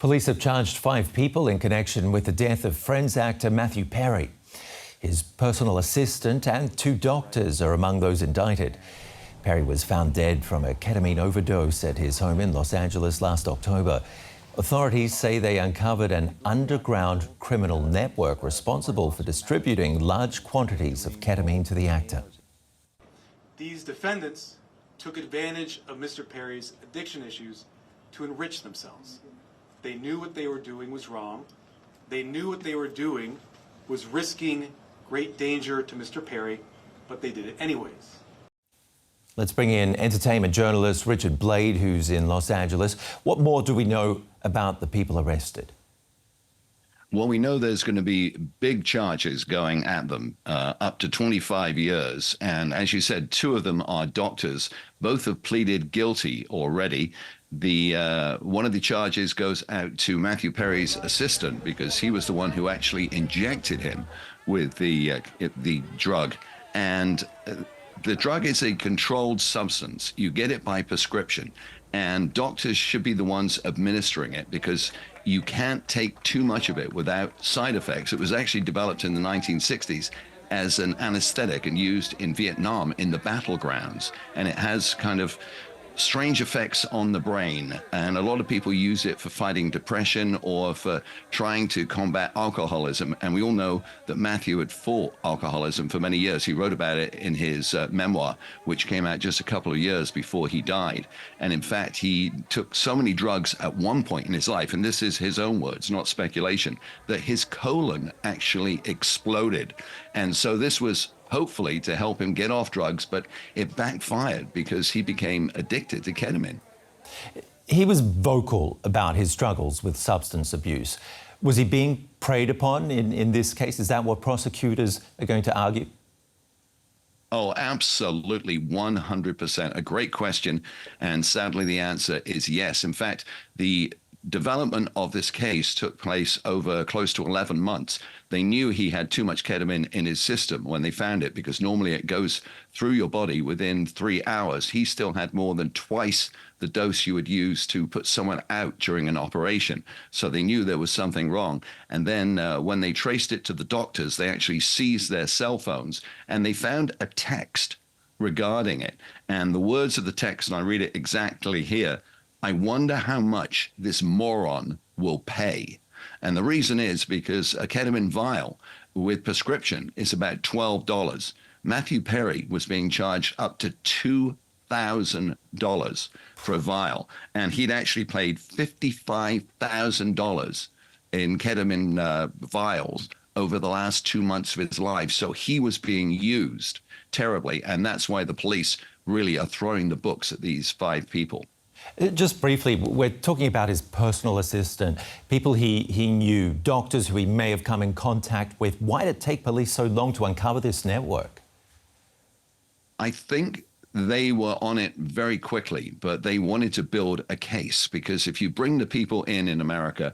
Police have charged 5 people in connection with the death of Friends actor Matthew Perry. His personal assistant and 2 doctors are among those indicted. Perry was found dead from a ketamine overdose at his home in Los Angeles last October. Authorities say they uncovered an underground criminal network responsible for distributing large quantities of ketamine to the actor. These defendants took advantage of Mr. Perry's addiction issues to enrich themselves. They knew what they were doing was wrong. They knew what they were doing was risking great danger to Mr. Perry, but they did it anyways. Let's bring in entertainment journalist Richard Blade, who's in Los Angeles. What more do we know about the people arrested? Well, we know there's going to be big charges going at them, up to 25 years. And as you said, 2 of them are doctors. Both have pleaded guilty already. One of the charges goes out to Matthew Perry's assistant because he was the one who actually injected him with the drug. And the drug is a controlled substance. You get it by prescription. And doctors should be the ones administering it because you can't take too much of it without side effects. It was actually developed in the 1960s as an anesthetic and used in Vietnam in the battlegrounds. And it has kind of strange effects on the brain. And a lot of people use it for fighting depression or for trying to combat alcoholism. And we all know that Matthew had fought alcoholism for many years. He wrote about it in his memoir, which came out just a couple of years before he died. And in fact, he took so many drugs at one point in his life, and this is his own words, not speculation, that his colon actually exploded. And so this was hopefully to help him get off drugs, but it backfired because he became addicted to ketamine. He was vocal about his struggles with substance abuse. Was he being preyed upon in this case? Is that what prosecutors are going to argue? Oh, absolutely, 100%. A great question. And sadly, the answer is yes. In fact, the development of this case took place over close to 11 months. They knew he had too much ketamine in his system when they found it, because normally it goes through your body within 3 hours. He still had more than twice the dose you would use to put someone out during an operation. So they knew there was something wrong. And then when they traced it to the doctors, they actually seized their cell phones and they found a text regarding it. And the words of the text, and I read it exactly here: "I wonder how much this moron will pay." And the reason is because a ketamine vial with prescription is about $12. Matthew Perry was being charged up to $2,000 for a vial. And he'd actually paid $55,000 in ketamine vials over the last 2 months of his life. So he was being used terribly. And that's why the police really are throwing the books at these 5 people. Just briefly, we're talking about his personal assistant, people he knew, doctors who he may have come in contact with. Why did it take police so long to uncover this network? I think they were on it very quickly, but they wanted to build a case, because if you bring the people in America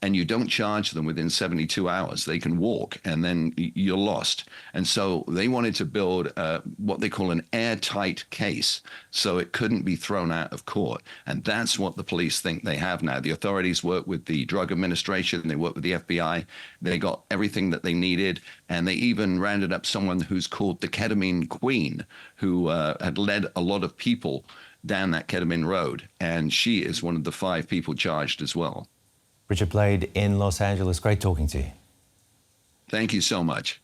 and you don't charge them within 72 hours, they can walk and then you're lost. And so they wanted to build what they call an airtight case, so it couldn't be thrown out of court. And that's what the police think they have now. The authorities work with the Drug Administration, they work with the FBI, they got everything that they needed, and they even rounded up someone who's called the Ketamine Queen, who had led a lot of people down that ketamine road. And she is one of the 5 people charged as well. Richard Blade in Los Angeles, great talking to you. Thank you so much.